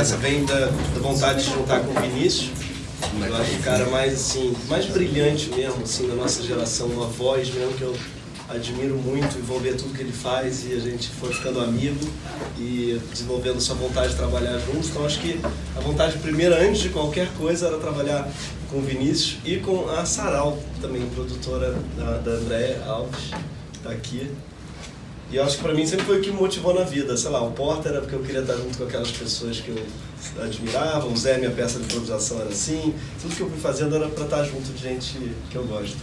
essa vem da vontade de juntar com o Vinícius. Eu acho o cara mais, assim, mais brilhante mesmo, assim, da nossa geração, uma voz mesmo que eu admiro muito e vou ver tudo que ele faz, e a gente foi ficando amigo e desenvolvendo essa vontade de trabalhar juntos. Então acho que a vontade primeira, antes de qualquer coisa, era trabalhar com o Vinícius e com a Sarau, também produtora da Andréia Alves, que está aqui. E eu acho que para mim sempre foi o que me motivou na vida. Sei lá, o Porta era porque eu queria estar junto com aquelas pessoas que eu admirava, o Zé, minha peça de improvisação era assim, tudo que eu fui fazendo era para estar junto de gente que eu gosto.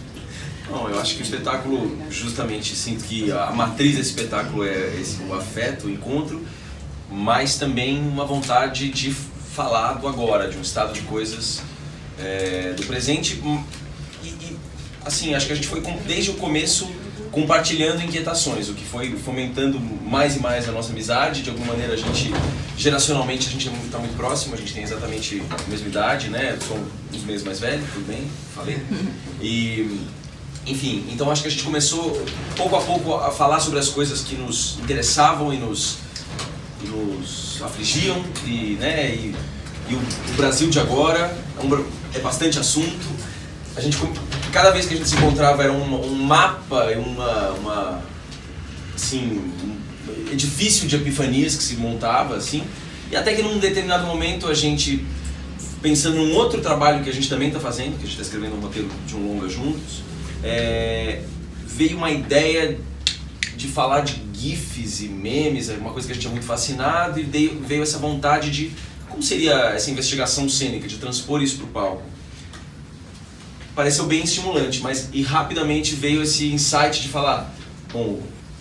Não, eu acho que o espetáculo, justamente, sinto que a matriz desse espetáculo é o afeto, o encontro, mas também uma vontade de falar do agora, de um estado de coisas do presente. E, assim, acho que a gente foi desde o começo compartilhando inquietações, o que foi fomentando mais e mais a nossa amizade. De alguma maneira, geracionalmente, a gente está muito próximo, a gente tem exatamente a mesma idade, né? Somos uns meses mais velhos, tudo bem? Falei. E, enfim, então acho que a gente começou, pouco a pouco, a falar sobre as coisas que nos interessavam e nos afligiam, e o Brasil de agora é bastante assunto. A gente, cada vez que a gente se encontrava era um mapa, assim, um edifício de epifanias que se montava, assim, e até que num determinado momento a gente, pensando num outro trabalho que a gente também está fazendo, que a gente está escrevendo um roteiro de um longa juntos, veio uma ideia de falar de GIFs e memes, uma coisa que a gente é muito fascinado, e veio essa vontade de, como seria essa investigação cênica, de transpor isso para o palco. Pareceu bem estimulante, mas rapidamente veio esse insight de falar, bom,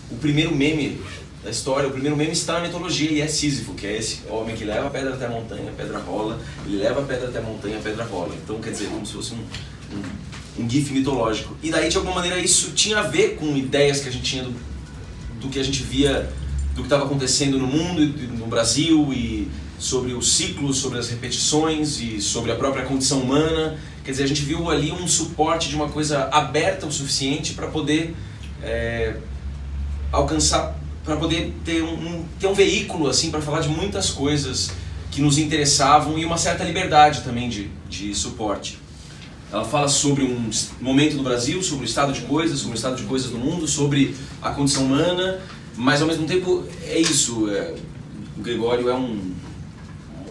o primeiro meme da história, o primeiro meme está na mitologia, e é Sísifo, que é esse homem que leva a pedra até a montanha, a pedra rola, ele leva a pedra até a montanha, a pedra rola. Então, quer dizer, como se fosse um GIF mitológico. E daí, de alguma maneira, isso tinha a ver com ideias que a gente tinha do que a gente via, do que estava acontecendo no mundo e no Brasil, e sobre os ciclos, sobre as repetições e sobre a própria condição humana. Quer dizer, a gente viu ali um suporte de uma coisa aberta o suficiente para poder alcançar, para poder ter um veículo assim para falar de muitas coisas que nos interessavam, e uma certa liberdade também de suporte. Ela fala sobre um momento do Brasil, sobre o estado de coisas, sobre o estado de coisas do mundo, sobre a condição humana, mas ao mesmo tempo é isso. O Gregório é um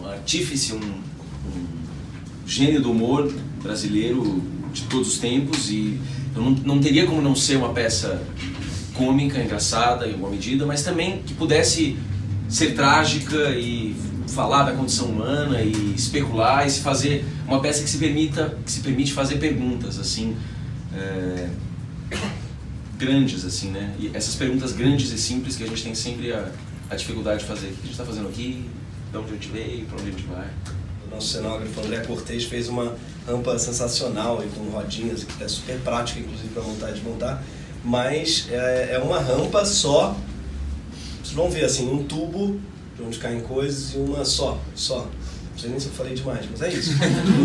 artífice, um gênio do humor brasileiro de todos os tempos, e não teria como não ser uma peça cômica, engraçada em alguma medida, mas também que pudesse ser trágica e falar da condição humana e especular, e se fazer uma peça que se permite fazer perguntas assim grandes, assim, né? E essas perguntas grandes e simples que a gente tem sempre a dificuldade de fazer. O que a gente está fazendo aqui? De onde a gente veio? Para onde a gente vai? O nosso cenógrafo André Cortez fez uma rampa sensacional e com rodinhas, que é super prática, inclusive, para montar e desmontar, mas é uma rampa só. Vocês vão ver assim, um tubo de onde caem coisas e uma só. Não sei nem se eu falei demais, mas é isso.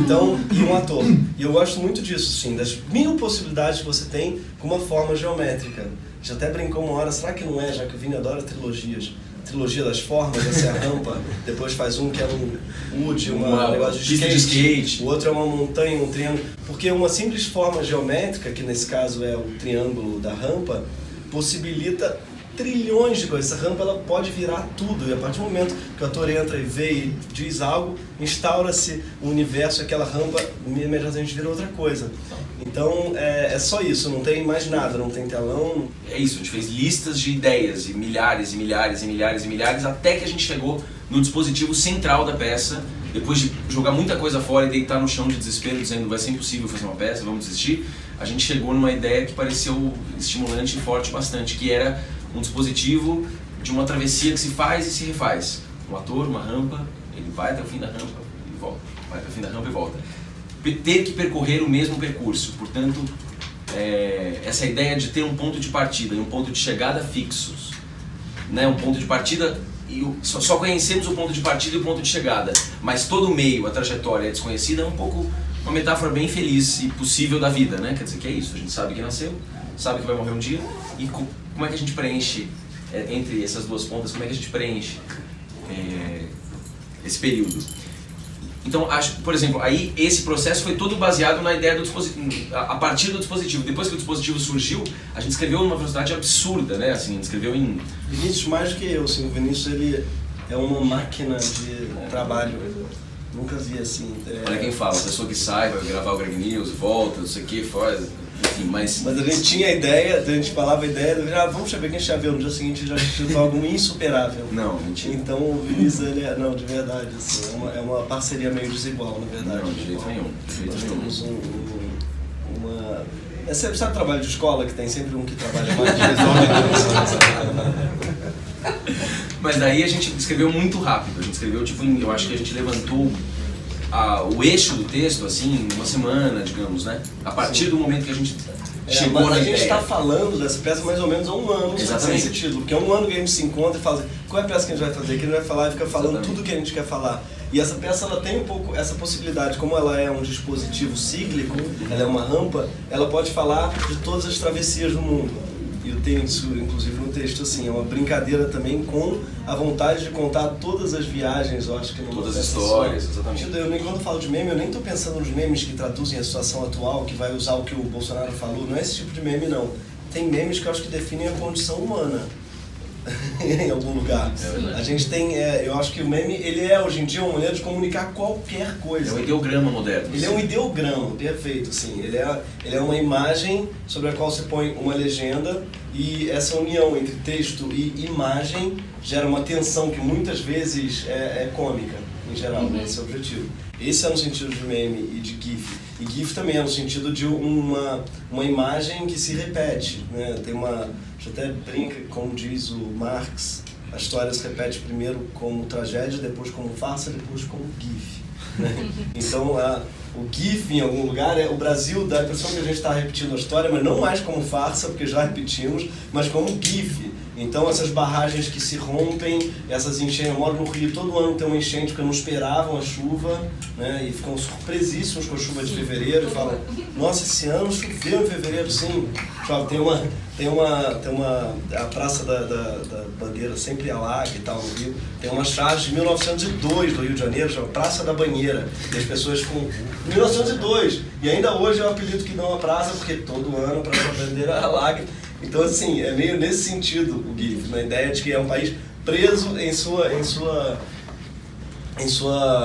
Então, e um ator. E eu gosto muito disso, sim, das 1000 possibilidades que você tem com uma forma geométrica. A gente até brincou uma hora, será que não é, já que o Vini adora trilogias? Trilogia das formas, essa é a rampa, depois faz um que é um wood, um negócio de skate, o outro é uma montanha, um triângulo, porque uma simples forma geométrica, que nesse caso é o triângulo da rampa, possibilita trilhões de coisas. Essa rampa ela pode virar tudo, e a partir do momento que o ator entra e vê e diz algo, instaura-se o universo, aquela rampa imediatamente vira outra coisa. Então é só isso, não tem mais nada, não tem telão. É isso, a gente fez listas de ideias, e milhares, e milhares, e milhares, e milhares, até que a gente chegou no dispositivo central da peça, depois de jogar muita coisa fora e deitar no chão de desespero, dizendo vai ser impossível fazer uma peça, vamos desistir. A gente chegou numa ideia que pareceu estimulante e forte bastante, que era um dispositivo de uma travessia que se faz e se refaz. Um ator, uma rampa, ele vai até o fim da rampa e volta, vai até o fim da rampa e volta. Ter que percorrer o mesmo percurso, portanto, essa ideia de ter um ponto de partida e um ponto de chegada fixos, né? Um ponto de partida, e só conhecemos o ponto de partida e o ponto de chegada, mas todo o meio, a trajetória é desconhecida, é um pouco uma metáfora bem feliz e possível da vida, né? Quer dizer, que é isso, a gente sabe que nasceu, sabe que vai morrer um dia, e como é que a gente preenche entre essas duas pontas, como é que a gente preenche esse período. Então, por exemplo, aí esse processo foi todo baseado na ideia do dispositivo, a partir do dispositivo. Depois que o dispositivo surgiu, a gente escreveu numa velocidade absurda, né? Assim, a gente escreveu em... Vinícius mais do que eu, assim, o Vinícius ele é uma máquina de trabalho. Nunca vi assim. Olha quem fala, a pessoa que sai, vai gravar o Greg News, volta, não sei o que, faz... Enfim, mas a gente tinha a ideia, a gente falava a ideia, vamos saber quem já viu, no dia seguinte já tinha algo insuperável. Não, mentira. Então o Vinícius, ele não, de verdade, assim, é uma parceria meio desigual, na verdade. Não, de jeito nenhum. Nós temos você sabe o trabalho de escola, que tem sempre um que trabalha mais de Mas daí a gente escreveu muito rápido, a gente escreveu, tipo, eu acho que a gente levantou o eixo do texto, assim, em uma semana, digamos, né? A partir do momento que a gente chegou na ideia. A gente está falando dessa peça mais ou menos há um ano, exatamente, esse título, porque é um ano que a gente se encontra e fala assim, qual é a peça que a gente vai fazer, que ele vai falar e fica falando exatamente tudo que a gente quer falar. E essa peça, ela tem um pouco essa possibilidade, como ela é um dispositivo cíclico, ela é uma rampa, ela pode falar de todas as travessias do mundo. E eu tenho isso, inclusive, no texto, assim, é uma brincadeira também com a vontade de contar todas as viagens, eu acho que não todas as histórias, exatamente. Quando eu falo de meme, eu nem estou pensando nos memes que traduzem a situação atual, que vai usar o que o Bolsonaro falou, não é esse tipo de meme, não. Tem memes que eu acho que definem a condição humana. Em algum lugar. A gente tem, eu acho que o meme, ele é hoje em dia uma maneira de comunicar qualquer coisa. É um ideograma moderno. Ele é um ideograma, perfeito, sim. Ele é uma imagem sobre a qual você põe uma legenda e essa união entre texto e imagem gera uma tensão que muitas vezes é cômica, em geral, né? Esse é o objetivo. Esse é no sentido de meme e de GIF. E GIF também é no sentido de uma imagem que se repete, né? Tem a gente até brinca, como diz o Marx, a história se repete primeiro como tragédia, depois como farsa, depois como GIF. Né? Então, o GIF em algum lugar, o Brasil dá a impressão que a gente está repetindo a história, mas não mais como farsa, porque já repetimos, mas como GIF. Então essas barragens que se rompem, essas enchentes, eu moro no Rio, todo ano tem uma enchente porque não esperavam a chuva, né, e ficam surpresíssimos com a chuva de fevereiro e falam, nossa, esse ano choveu em fevereiro, sim. A Praça da Bandeira sempre alaga e tal no Rio, tem uma charge de 1902 do Rio de Janeiro, chama Praça da Banheira, e as pessoas com 1902, e ainda hoje é o apelido que dão a praça, porque todo ano a Praça da Bandeira alaga. Então, assim, é meio nesse sentido o GIF, na ideia de que é um país preso em sua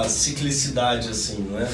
ciclicidade, assim, não é?